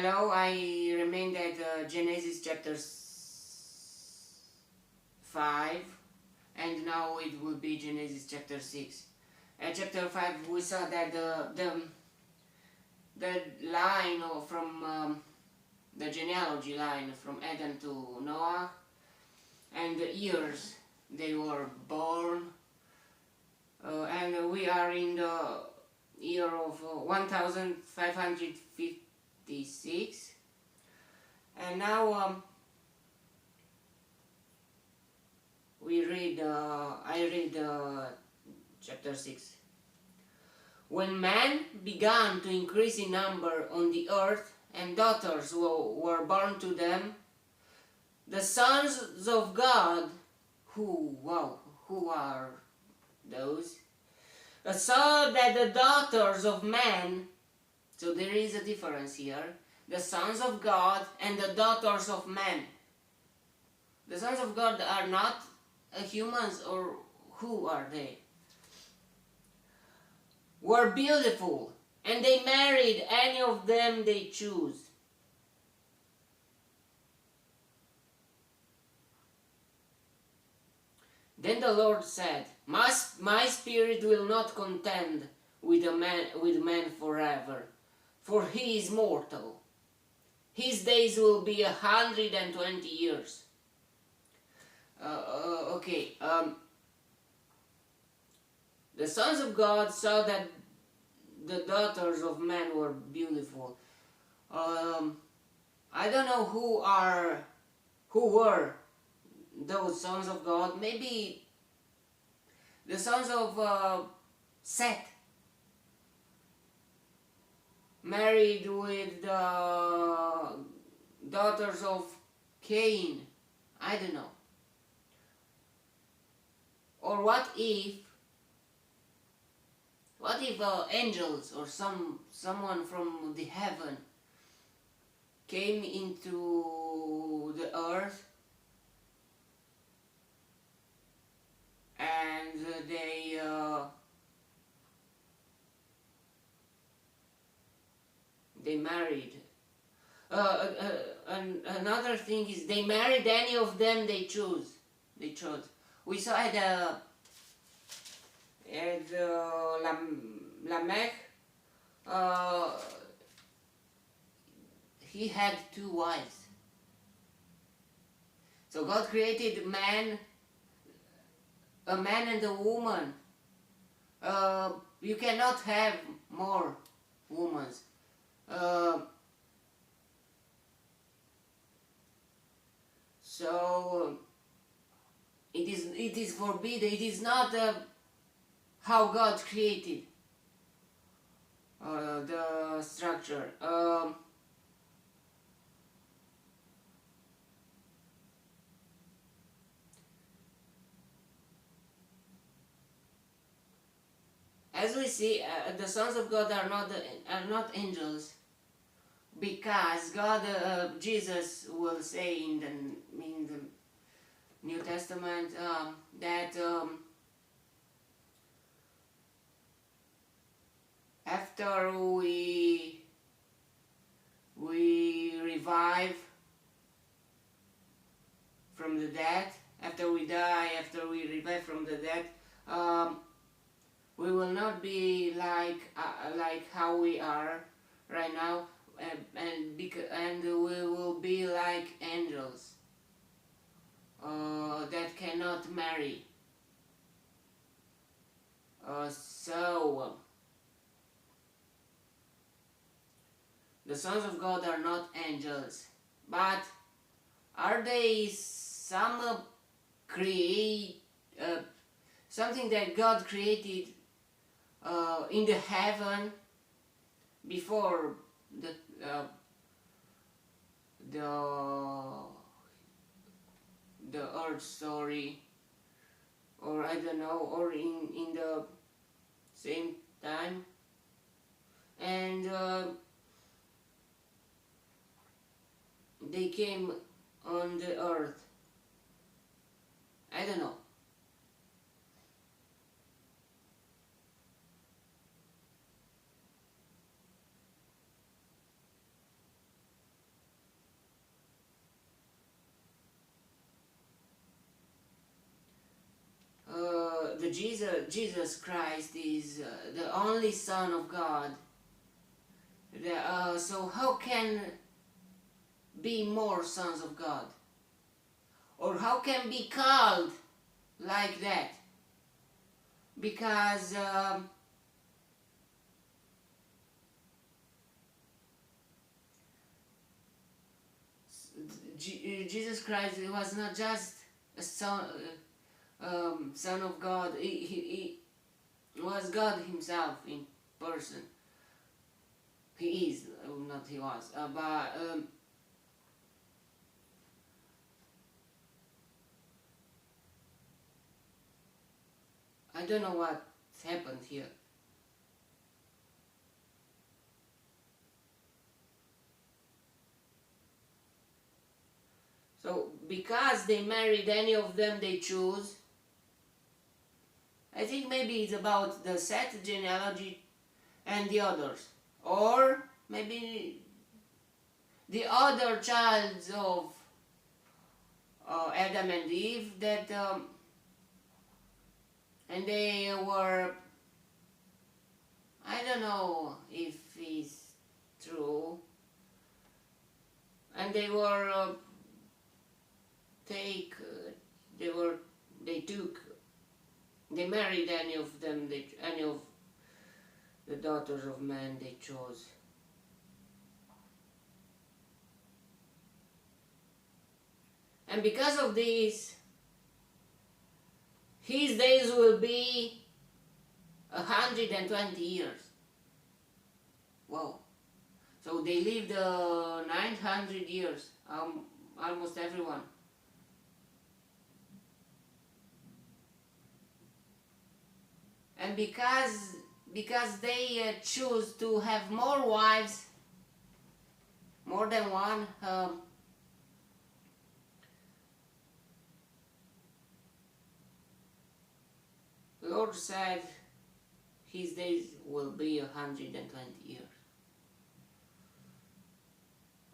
Hello, I remained at Genesis chapter 5, and now it will be Genesis chapter 6. At chapter 5 we saw that the line from the genealogy line from Adam to Noah, and the years they were born, and we are in the year of 1556, and now I read chapter 6. When man began to increase in number on the earth, and daughters were born to them, the sons of God, who are those? Saw that the daughters of man, so there is a difference here, the sons of God and the daughters of man. The sons of God are not humans, or who are they? Were beautiful, and they married any of them they choose. Then the Lord said, My spirit will not contend with man forever, for he is mortal. His days will be 120 years. The sons of God saw that the daughters of men were beautiful. I don't know who were those sons of God. Maybe the sons of Seth, married with the daughters of Cain. I don't know. Or what if angels or someone from the heaven came into the earth, and they married. And another thing is, they married any of them they chose. We saw at Lamech, he had 2 wives. So God created a man and a woman. You cannot have more women. So it is forbidden. It is not how God created the structure. As we see, the sons of God are not angels, because God, Jesus will say in the New Testament that after we revive from the dead, after we die, after we revive from the dead, we will not be like how we are right now, and we will be like angels that cannot marry. So the sons of God are not angels, but are they something that God created in the heaven before the earth story, or I don't know, or in the same time, and they came on the earth. I don't know. Jesus Christ is the only Son of God. So how can be more sons of God? Or how can be called like that? Because Jesus Christ was not just a son of God. He was God himself in person. He is, not he was, but I don't know what happened here. So, because they married any of them they choose, I think maybe it's about the Seth genealogy and the others. Or maybe the other child of Adam and Eve that and they were, I don't know if it's true, and they were they married any of them, any of the daughters of men they chose. And because of this, his days will be 120 years. Wow. So they lived 900 years, almost everyone. And because they choose to have more wives, more than one, the Lord said his days will be 120 years.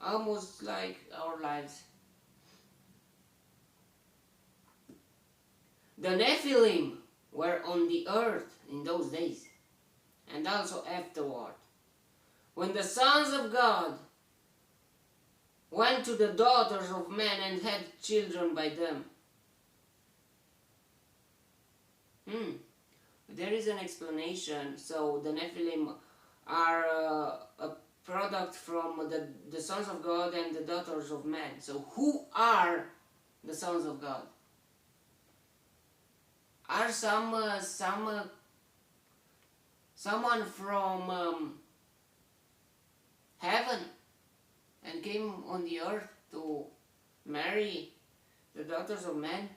Almost like our lives. The Nephilim were on the earth in those days, and also afterward, when the sons of God went to the daughters of men and had children by them. There is an explanation. So the Nephilim are a product from the sons of God and the daughters of men. So who are the sons of God? Are someone from heaven and came on the earth to marry the daughters of men?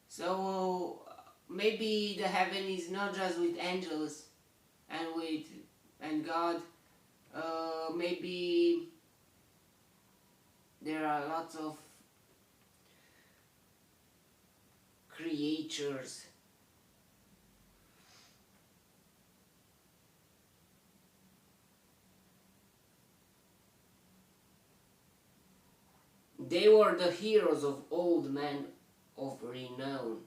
So maybe the heaven is not just with angels and God. Maybe there are lots of creatures. They were the heroes of old men of renown.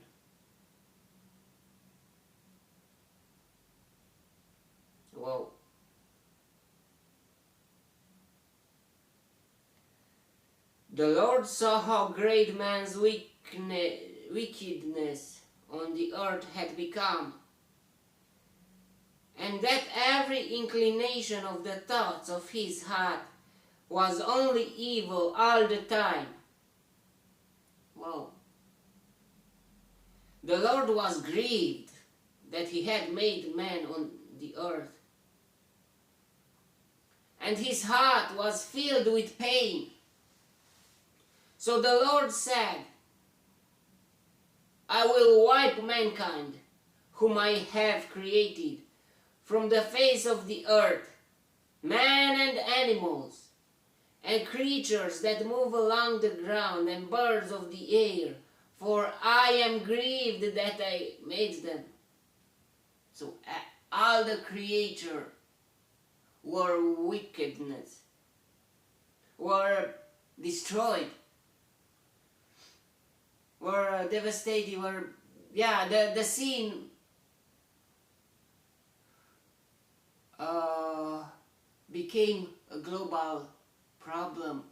Wow. The Lord saw how great man's wickedness on the earth had become, and that every inclination of the thoughts of his heart was only evil all the time. Wow. The Lord was grieved that he had made man on the earth, and his heart was filled with pain. So the Lord said, I will wipe mankind, whom I have created, from the face of the earth, man and animals, and creatures that move along the ground, and birds of the air, for I am grieved that I made them. So all the creatures were wickedness, were destroyed, were devastated, were yeah, the sin uh, became a global problem.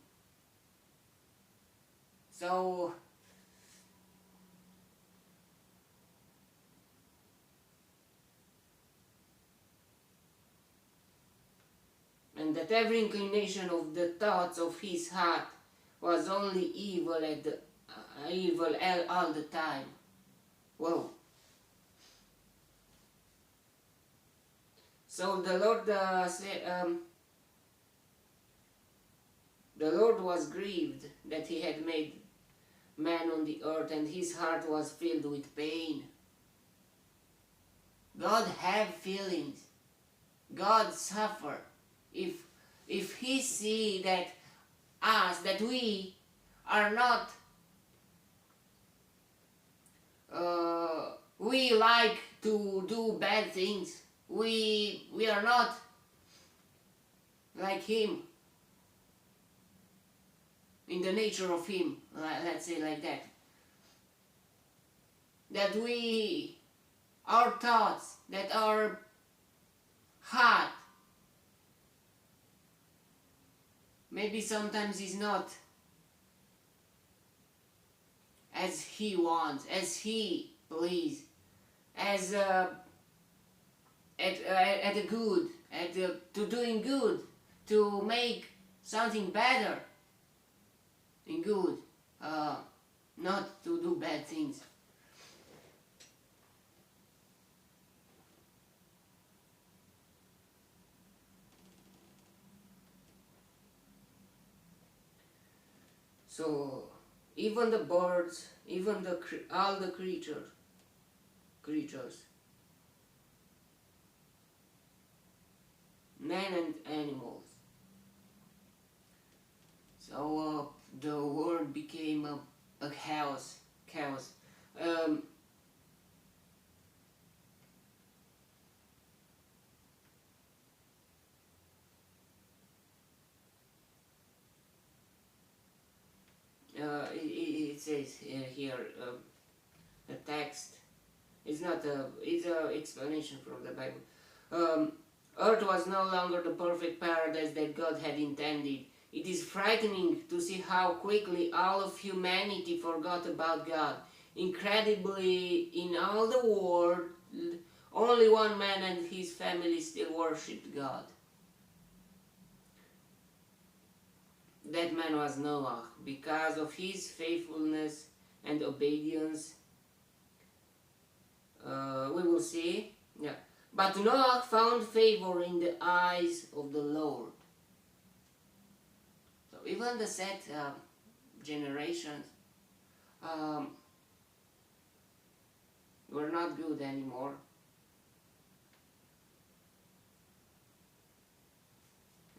So, and that every inclination of the thoughts of his heart was only evil at the evil all the time. Whoa. So the Lord was grieved that he had made man on the earth, and his heart was filled with pain. God have feelings. God suffer. If he see that that we are not, we like to do bad things. We are not like him, in the nature of him, let's say like that. That our thoughts, that our heart, maybe sometimes is not as he wants, as he please, as at a good, to doing good, to make something better in good, not to do bad things. So even the birds, even all the creatures, men and animals. So the world became a chaos. Um, it says here, the text. It's not it's a explanation from the Bible. Um, Earth was no longer the perfect paradise that God had intended. It is frightening to see how quickly all of humanity forgot about God. Incredibly, in all the world, only one man and his family still worshipped God. That man was Noah. Because of his faithfulness and obedience, we will see. Yeah. But Noah found favor in the eyes of the Lord. So even the set generations were not good anymore.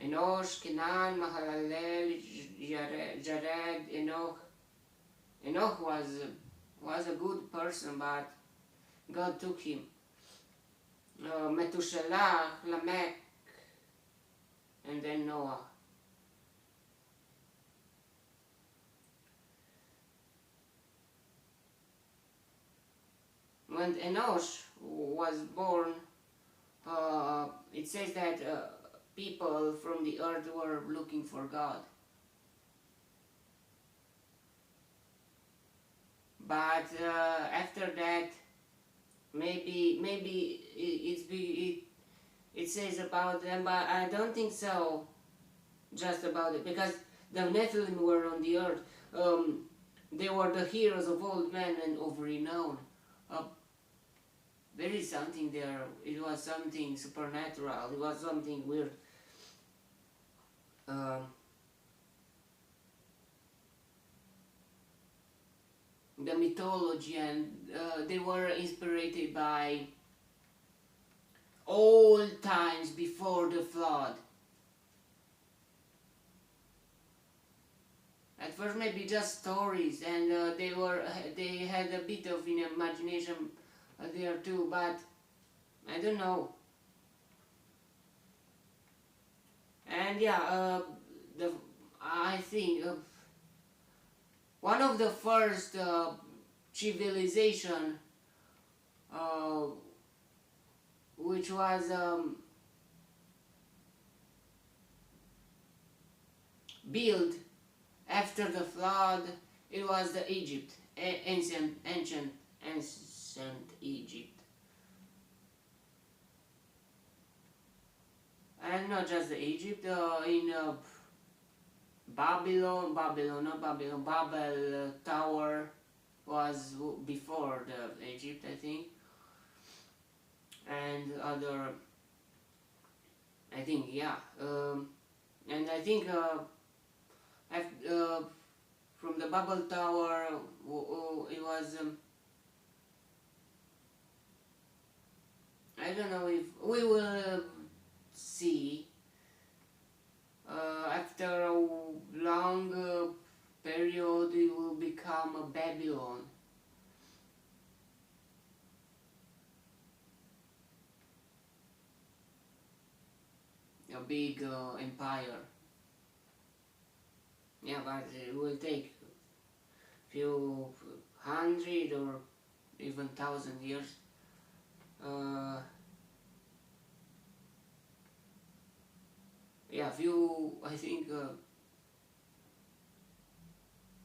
Enosh, Kenan, Mahalalel, Jared, Enoch. Enoch was a good person, but God took him. Methuselah, Lamech, and then Noah. When Enosh was born, it says that people from the earth were looking for God. But after that, maybe it says about them, but I don't think so. Just about it, because the Nephilim were on the earth. They were the heroes of old men and of renown. There is something there. It was something supernatural. It was something weird. The mythology, and they were inspired by old times before the flood. At first, maybe just stories, and they had a bit of an imagination there too, but I don't know. And yeah, I think one of the first civilization uh, which was built after the flood. It was the Egypt, ancient Egypt, and not just the Egypt. In not Babylon, Babel Tower was before the Egypt, I think, and other. I think, yeah, and I think from the Babel Tower, it was. I don't know if we will see after a long period it will become a Babylon. A big empire. Yeah, but it will take few hundred or even 1,000 years. Yeah, few, I think,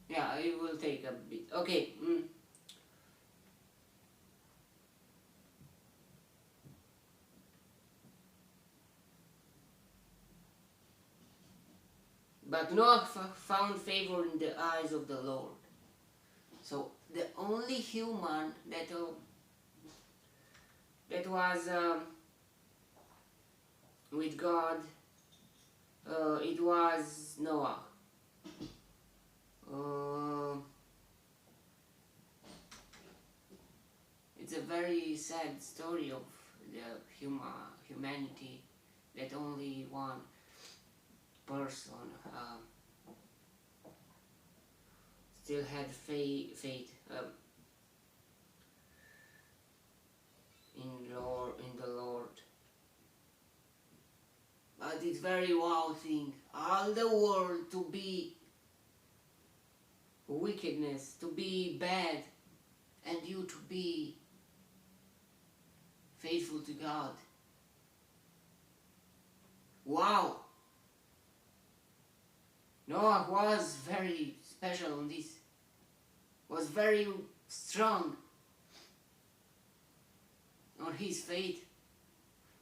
yeah, it will take a bit. Okay. But Noah found favor in the eyes of the Lord. So the only human that was with God, it was Noah. It's a very sad story of the humanity, that only one person still had faith in the Lord. But it's very wow thing. All the world to be wickedness, to be bad, and you to be faithful to God. Wow! Noah was very special on this. Was very strong on his faith.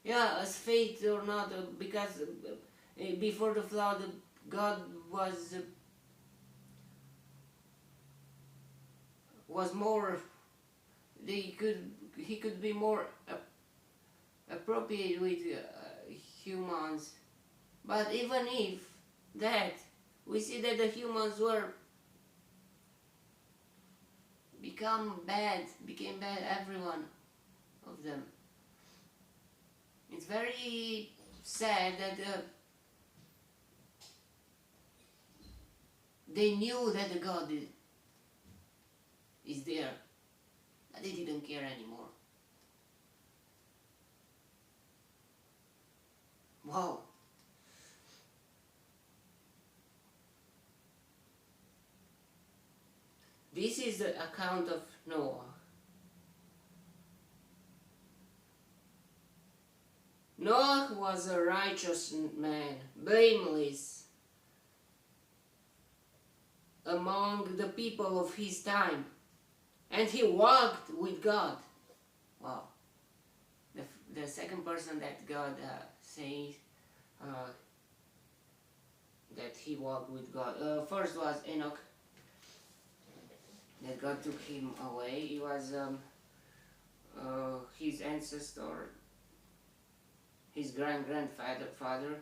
Yeah, as faith or not, because before the flood, God was more. He could be more appropriate with humans, but even if that, we see that the humans became bad, every one of them. It's very sad that they knew that the God is there, but they didn't care anymore. Wow. This is the account of Noah. Noah was a righteous man, blameless among the people of his time, and he walked with God. Wow. The second person that God says that he walked with God. First was Enoch, that God took him away. He was his ancestor, his grandfather.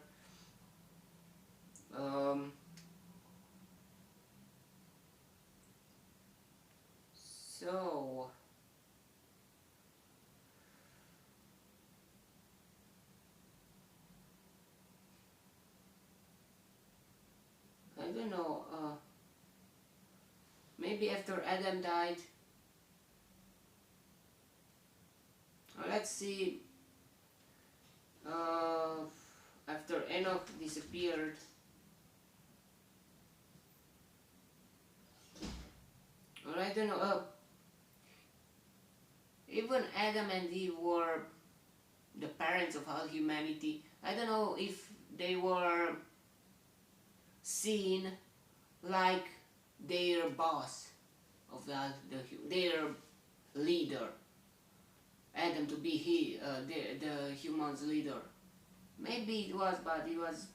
So I don't know. Maybe after Adam died. Let's see. After Enoch disappeared, or I don't know. Even Adam and Eve were the parents of all humanity. I don't know if they were seen like their boss of their leader. Adam to be the human's leader. Maybe it was, but it was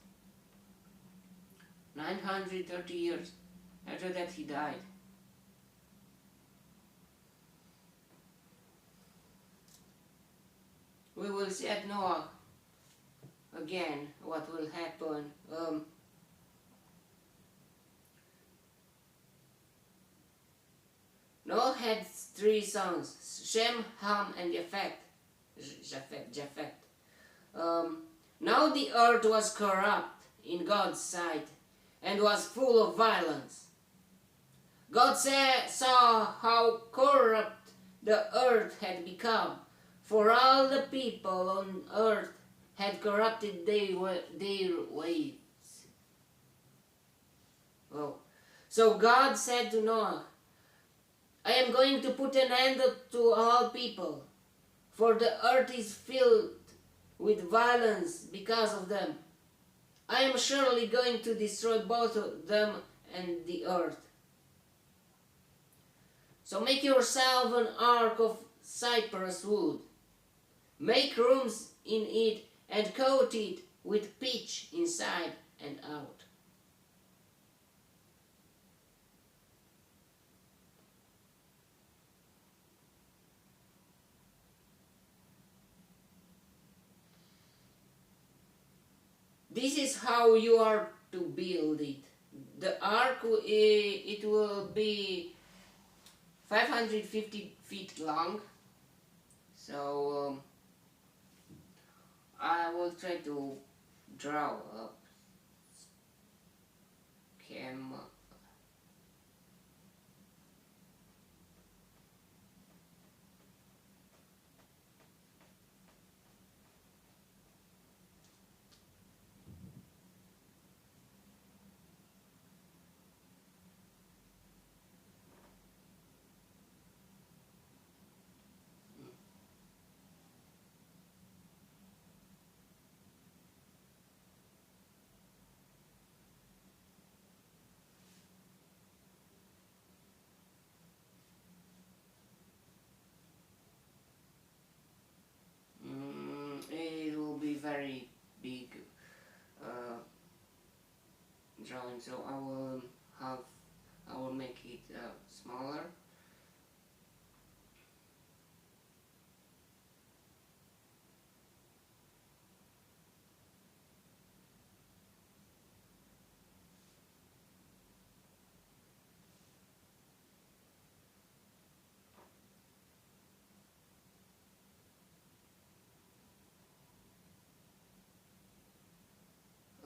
930 years after that he died. We will see at Noah again what will happen. Noah had 3 sons, Shem, Ham, and Japheth. Now the earth was corrupt in God's sight and was full of violence. God saw how corrupt the earth had become, for all the people on earth had corrupted their ways. Oh. So God said to Noah, I am going to put an end to all people, for the earth is filled with violence because of them. I am surely going to destroy both of them and the earth. So make yourself an ark of cypress wood. Make rooms in it and coat it with pitch inside and out. This is how you are to build it. The ark, it will be 550 feet long. So I will try to draw up camera. It will be very big drawing, so I will make it smaller.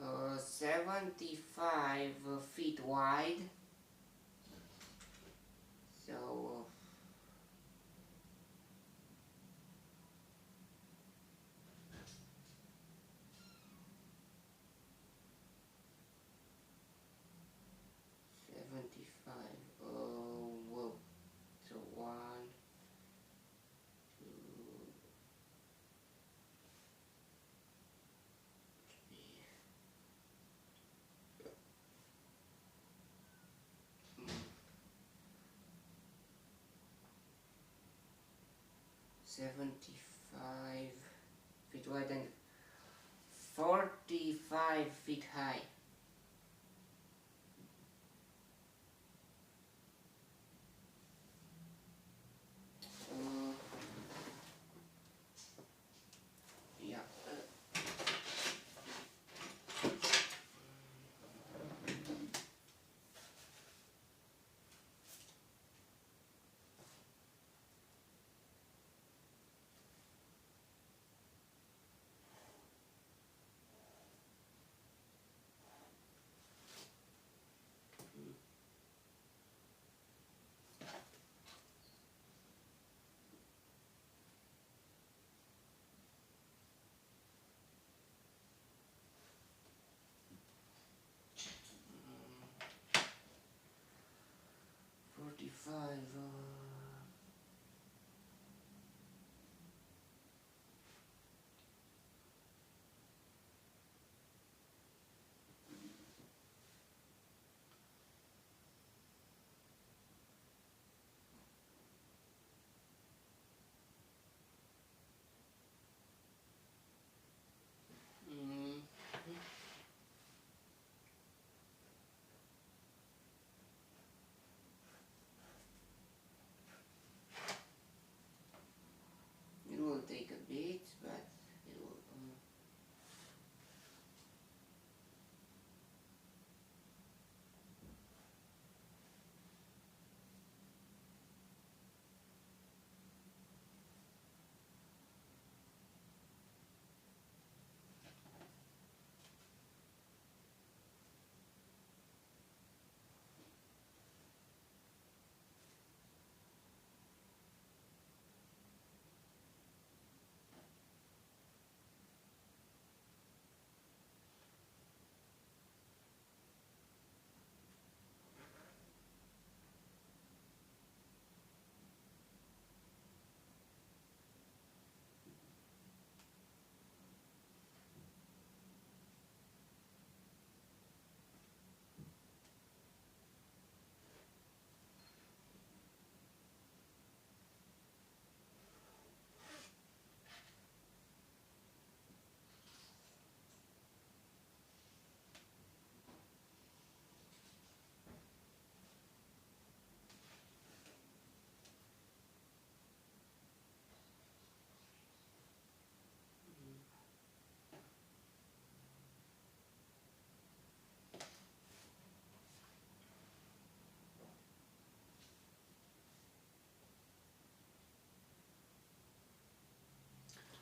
Uh, 75 feet wide. So 75. Whoa. So 1, 2, 75 feet wide and 45 feet high. Yeah. 45.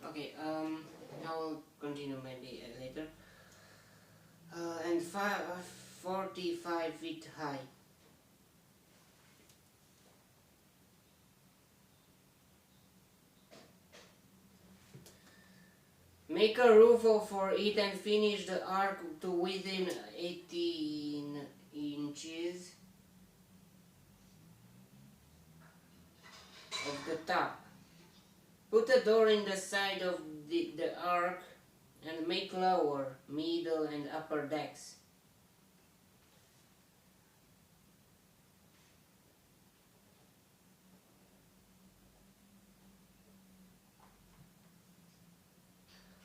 Okay, I'll continue maybe later. And 45 feet high. Make a roof for it and finish the ark to within 18 inches of the top. Put a door in the side of the ark and make lower, middle and upper decks.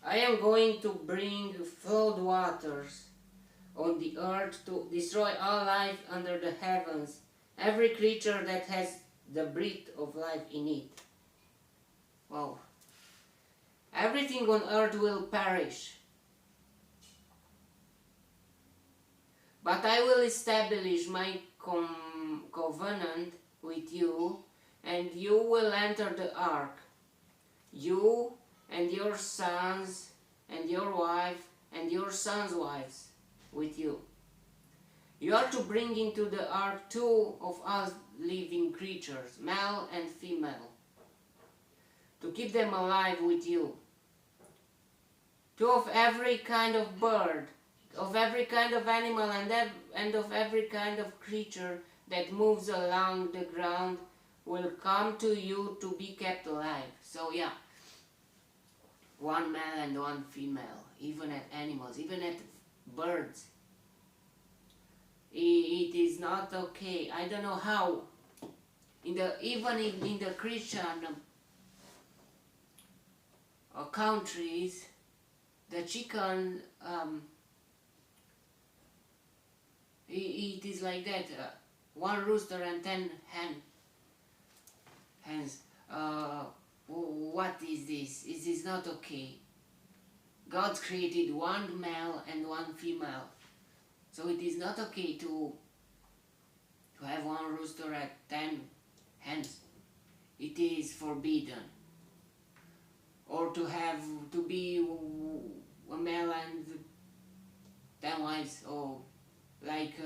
I am going to bring flood waters on the earth to destroy all life under the heavens, every creature that has the breath of life in it. Wow. Everything on earth will perish. But I will establish my covenant with you, and you will enter the ark, you and your sons and your wife and your sons' wives with you. You are to bring into the ark 2 of all living creatures, male and female, to keep them alive with you. 2 of every kind of bird, of every kind of animal, and of every kind of creature that moves along the ground will come to you to be kept alive. So yeah, 1 male and 1 female, even at animals, even at birds. It is not okay. I don't know how. Even in the Christian countries, the chicken, it is like that. 1 rooster and 10 hens. What is this? It is not okay. God created 1 male and 1 female. So it is not okay to have 1 rooster and 10 hens. It is forbidden. Or to be a male and 10 wives, or like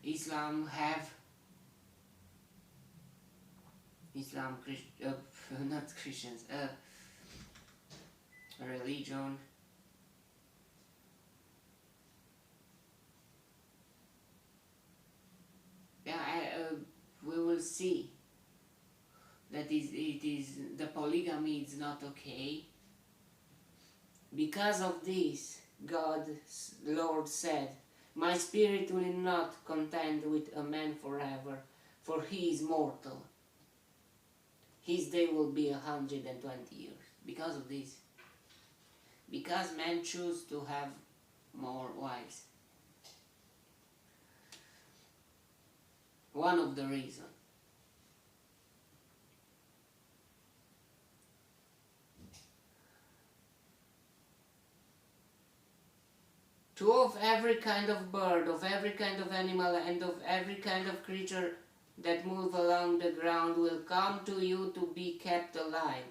Islam have. Not Christians, religion. Yeah, we will see that the polygamy is not okay. Because of this, God, Lord said, my spirit will not contend with a man forever, for he is mortal. His day will be 120 years. Because of this. Because men choose to have more wives. One of the reasons. Two of every kind of bird, of every kind of animal, and of every kind of creature that move along the ground will come to you to be kept alive.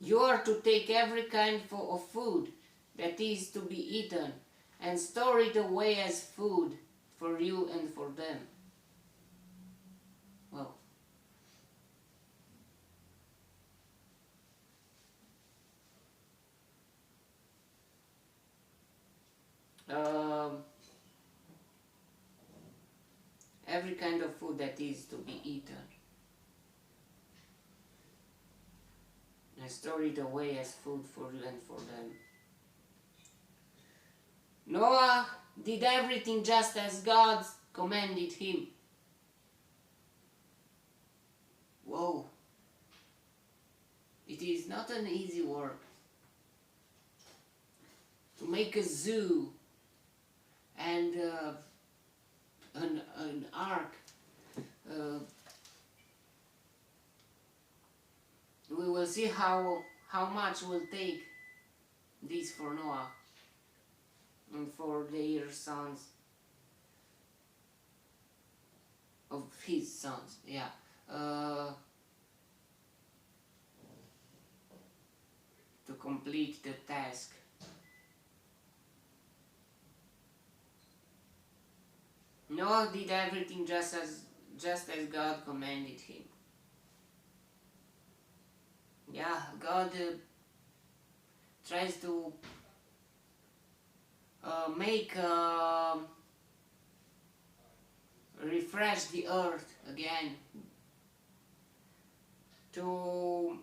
You are to take every kind of food that is to be eaten and store it away as food for you and for them. Well, every kind of food that is to be eaten and store it away as food for you and for them. Noah did everything just as God commanded him. Whoa. It is not an easy work to make a zoo and an ark. We will see how much will take this for Noah and for their sons, of his sons, yeah. to complete the task. Noah did everything just as God commanded him. Yeah, God tries to make refresh the earth again, to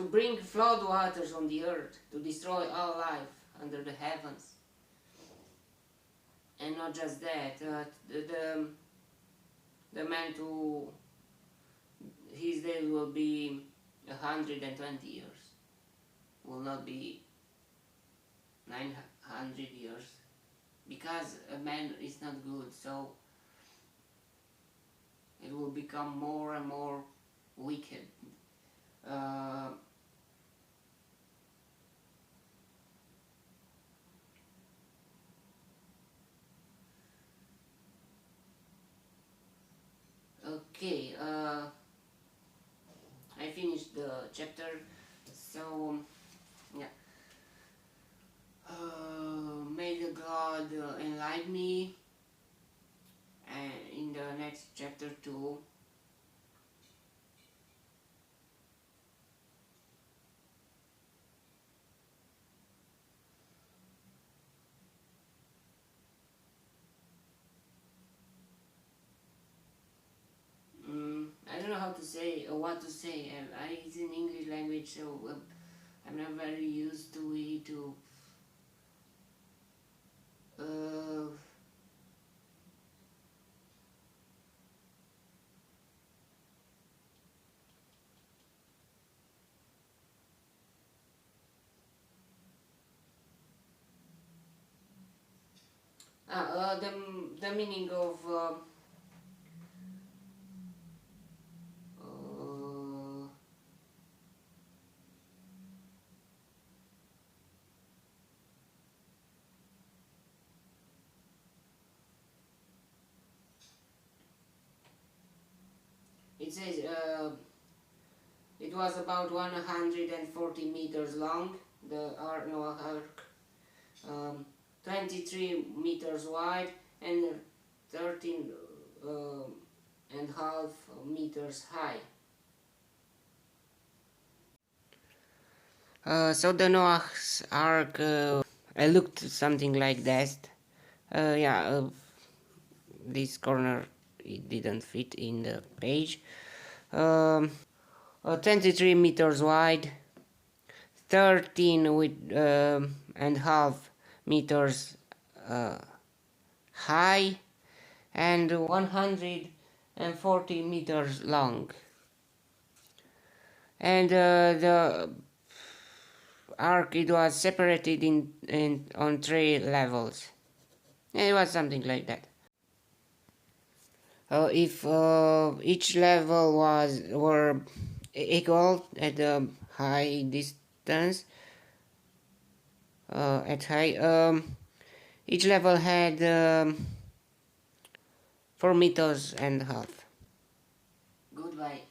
bring flood waters on the earth, to destroy all life under the heavens. And not just that, the man to his day will be 120 years, will not be 900 years, because a man is not good, so it will become more and more wicked. Okay, I finished the chapter, so yeah. May the God enlighten me in the next chapter too. I don't know how to say or what to say. It's in English language, so I'm not very used to it. Uh, the meaning of uh, it says it was about 140 meters long, the Noah Ark, 23 meters wide, and 13 and half meters high. So the Noah's Ark looked something like that. Yeah, this corner it didn't fit in the page. 23 meters wide, 13 with and half meters high, and 140 meters long. And the ark, it was separated in on 3 levels. It was something like that. If each level were equal at a high distance, each level had 4 meters and a half. Goodbye.